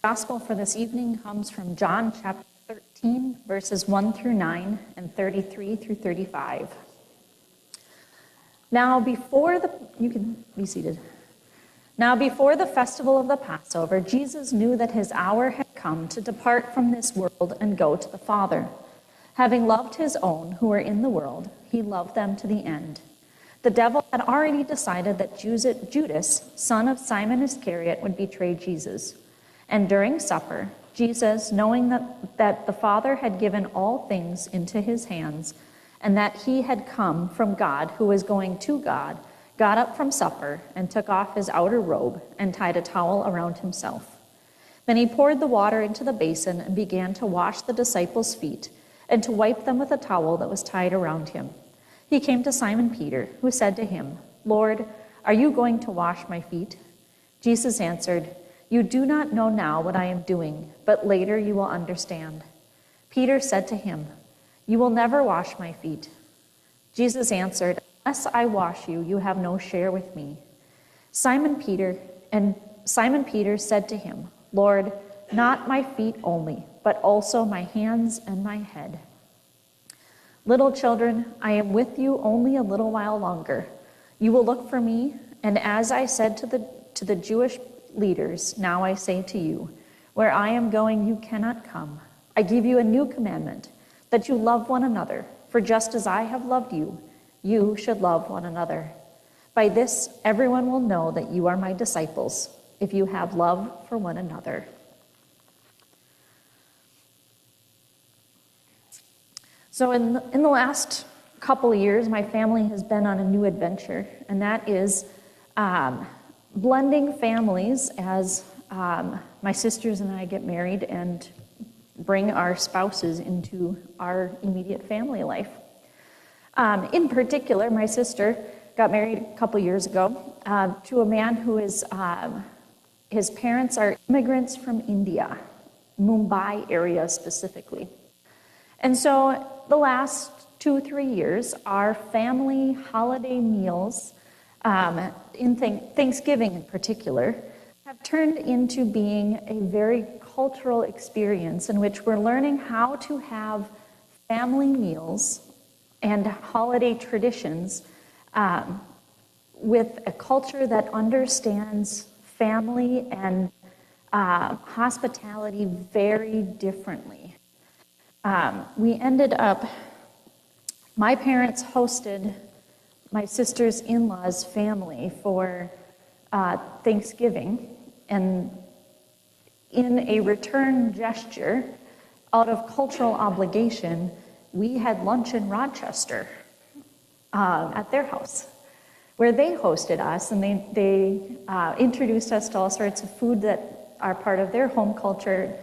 Gospel for this evening comes from John chapter 13, verses 1 through 9 and 33 through 35. You can be seated. Now before the festival of the Passover, Jesus knew that his hour had come to depart from this world and go to the Father. Having loved his own who were in the world, he loved them to the end. The devil had already decided that Judas, son of Simon Iscariot, would betray Jesus. And during supper, Jesus, knowing that the Father had given all things into his hands, and that he had come from God, who was going to God, got up from supper and took off his outer robe and tied a towel around himself. Then he poured the water into the basin and began to wash the disciples' feet and to wipe them with a towel that was tied around him. He came to Simon Peter, who said to him, "Lord, are you going to wash my feet?" Jesus answered, "You do not know now what I am doing, but later you will understand." Peter said to him, "You will never wash my feet." Jesus answered, "Unless I wash you, you have no share with me." Simon Peter said to him, "Lord, not my feet only, but also my hands and my head." "Little children, I am with you only a little while longer. You will look for me, and as I said to the Jewish leaders, now I say to you, where I am going you cannot come. I give you a new commandment, that you love one another, for just as I have loved you, you should love one another. By this everyone will know that you are my disciples, if you have love for one another." So in the last couple of years, my family has been on a new adventure, and that is blending families as my sisters and I get married and bring our spouses into our immediate family life. In particular, my sister got married a couple years ago to a man who is, his parents are immigrants from India, Mumbai area specifically. And so the last 2-3 years, our family holiday meals, in Thanksgiving in particular, have turned into being a very cultural experience in which we're learning how to have family meals and holiday traditions with a culture that understands family and hospitality very differently. My parents hosted my sister's in-laws family for Thanksgiving, and in a return gesture, out of cultural obligation, we had lunch in Rochester at their house, where they hosted us, and they introduced us to all sorts of food that are part of their home culture.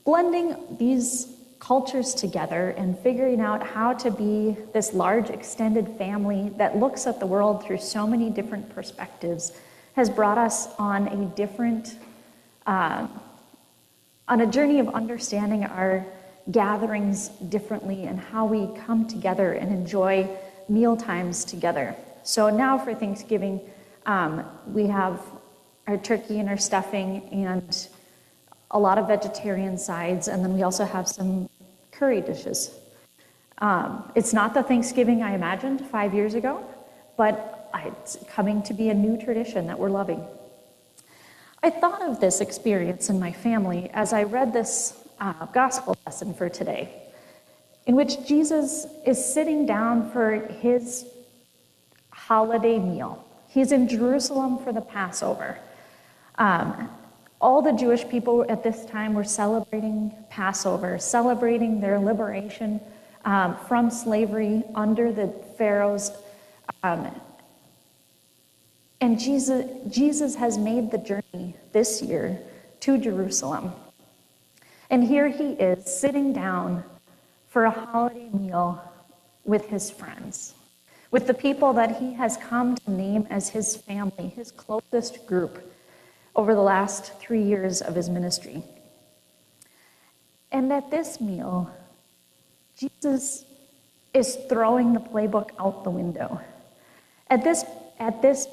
Blending these cultures together and figuring out how to be this large extended family that looks at the world through so many different perspectives has brought us on a journey of understanding our gatherings differently and how we come together and enjoy meal times together. So now for Thanksgiving, we have our turkey and our stuffing and a lot of vegetarian sides, and then we also have some curry dishes. It's not the Thanksgiving I imagined 5 years ago, but it's coming to be a new tradition that we're loving. I thought of this experience in my family as I read this gospel lesson for today, in which Jesus is sitting down for his holiday meal. He's in Jerusalem for the Passover. All the Jewish people at this time were celebrating Passover, celebrating their liberation from slavery under the Pharaohs. And Jesus has made the journey this year to Jerusalem. And here he is sitting down for a holiday meal with his friends, with the people that he has come to name as his family, his closest group, over the last 3 years of his ministry. And at this meal, Jesus is throwing the playbook out the window. At this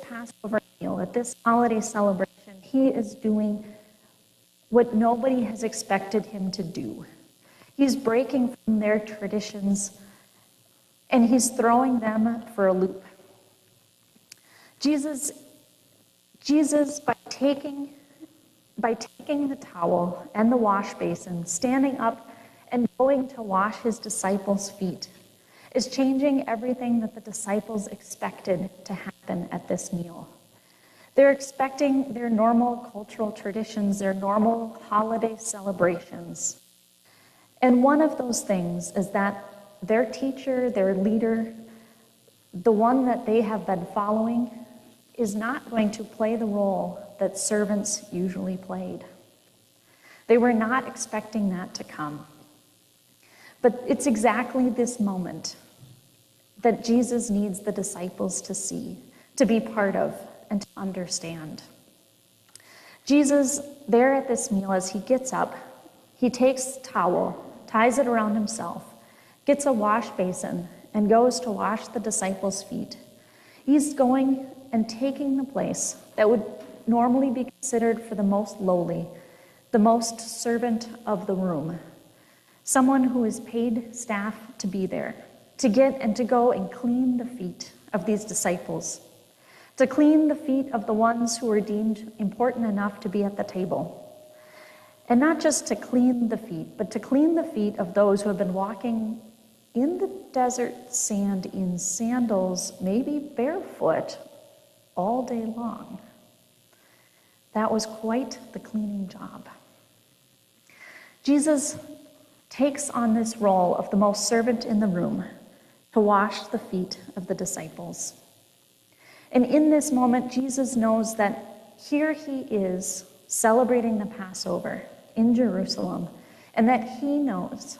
Passover meal, at this holiday celebration, he is doing what nobody has expected him to do. He's breaking from their traditions, and he's throwing them for a loop. Jesus, by taking the towel and the wash basin, standing up and going to wash his disciples' feet, is changing everything that the disciples expected to happen at this meal. They're expecting their normal cultural traditions, their normal holiday celebrations. And one of those things is that their teacher, their leader, the one that they have been following, is not going to play the role that servants usually played. They were not expecting that to come. But it's exactly this moment that Jesus needs the disciples to see, to be part of, and to understand. Jesus, there at this meal, as he gets up, he takes a towel, ties it around himself, gets a wash basin, and goes to wash the disciples' feet. He's going and taking the place that would normally be considered for the most lowly, the most servant of the room, someone who is paid staff to be there, to get and to go and clean the feet of these disciples, to clean the feet of the ones who were deemed important enough to be at the table. And not just to clean the feet, but to clean the feet of those who have been walking in the desert sand in sandals, maybe barefoot, all day long. That was quite the cleaning job. Jesus takes on this role of the most servant in the room to wash the feet of the disciples. And in this moment, Jesus knows that here he is celebrating the Passover in Jerusalem, and that he knows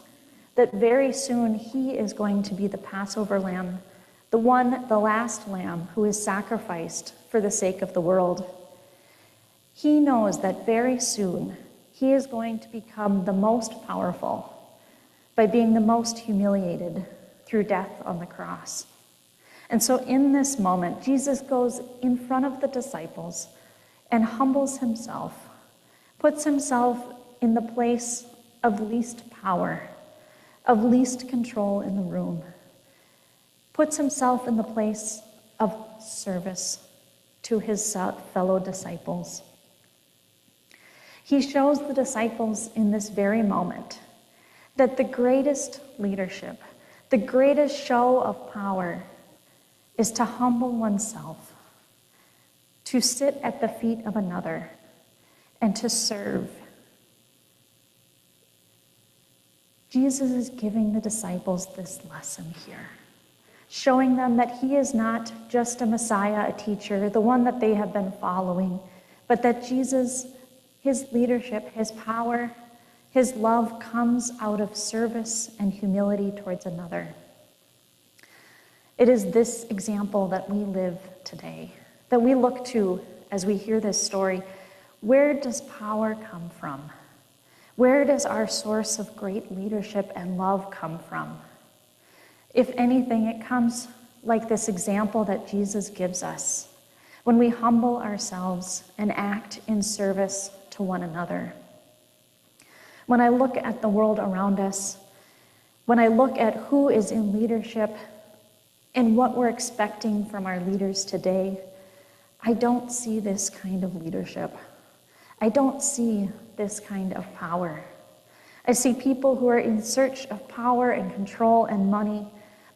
that very soon he is going to be the Passover lamb, the last lamb who is sacrificed for the sake of the world. He knows that very soon he is going to become the most powerful by being the most humiliated through death on the cross. And so in this moment, Jesus goes in front of the disciples and humbles himself, puts himself in the place of least power, of least control in the room, puts himself in the place of service to his fellow disciples. He shows the disciples in this very moment that the greatest leadership, the greatest show of power, is to humble oneself, to sit at the feet of another, and to serve. Jesus is giving the disciples this lesson here, showing them that he is not just a Messiah, a teacher, the one that they have been following, but that Jesus, his leadership, his power, his love comes out of service and humility towards another. It is this example that we live today, that we look to as we hear this story. Where does power come from? Where does our source of great leadership and love come from? If anything, it comes like this example that Jesus gives us, when we humble ourselves and act in service to one another. When I look at the world around us, when I look at who is in leadership and what we're expecting from our leaders today, I don't see this kind of leadership. I don't see this kind of power. I see people who are in search of power and control and money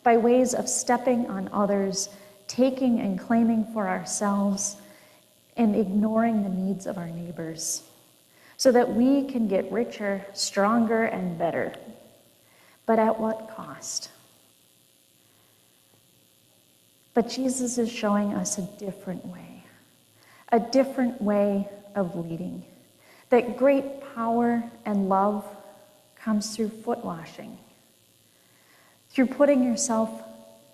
by ways of stepping on others, taking and claiming for ourselves, and ignoring the needs of our neighbors, so that we can get richer, stronger, and better. But at what cost? But Jesus is showing us a different way of leading. That great power and love comes through foot washing, through putting yourself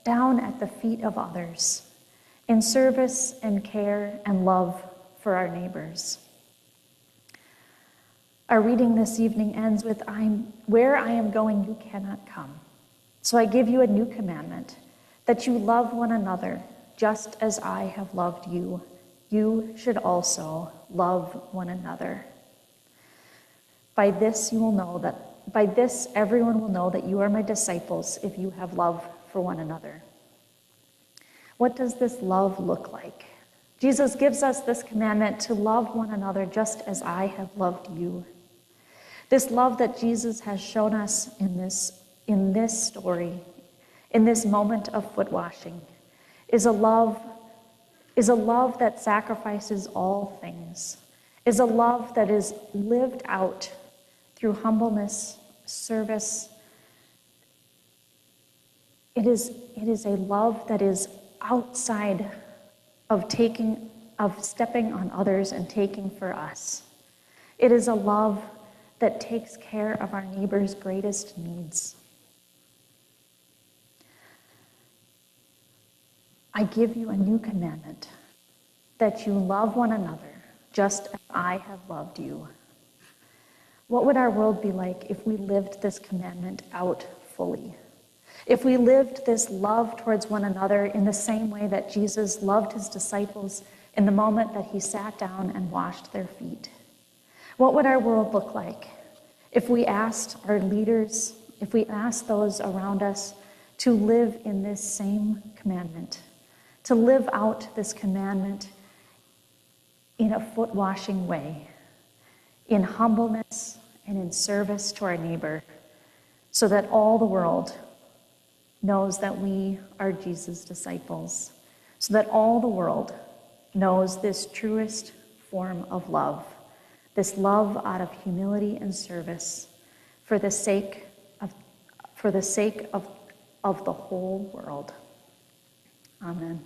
down at the feet of others in service and care and love for our neighbors. Our reading this evening ends with, where I am going, you cannot come. So I give you a new commandment, that you love one another just as I have loved you. You should also love one another. By this everyone will know that you are my disciples if you have love for one another. What does this love look like? Jesus gives us this commandment to love one another just as I have loved you. This love that Jesus has shown us in this story, in this moment of foot washing, is a love that sacrifices all things, is a love that is lived out through humbleness, service. It is a love that is outside of stepping on others and taking for us. It is a love that takes care of our neighbor's greatest needs. I give you a new commandment, that you love one another just as I have loved you. What would our world be like if we lived this commandment out fully? If we lived this love towards one another in the same way that Jesus loved his disciples in the moment that he sat down and washed their feet? What would our world look like if we asked our leaders, if we asked those around us to live in this same commandment, to live out this commandment in a foot-washing way, in humbleness and in service to our neighbor, so that all the world knows that we are Jesus' disciples, so that all the world knows this truest form of love, this love out of humility and service for the sake of the whole world. Amen.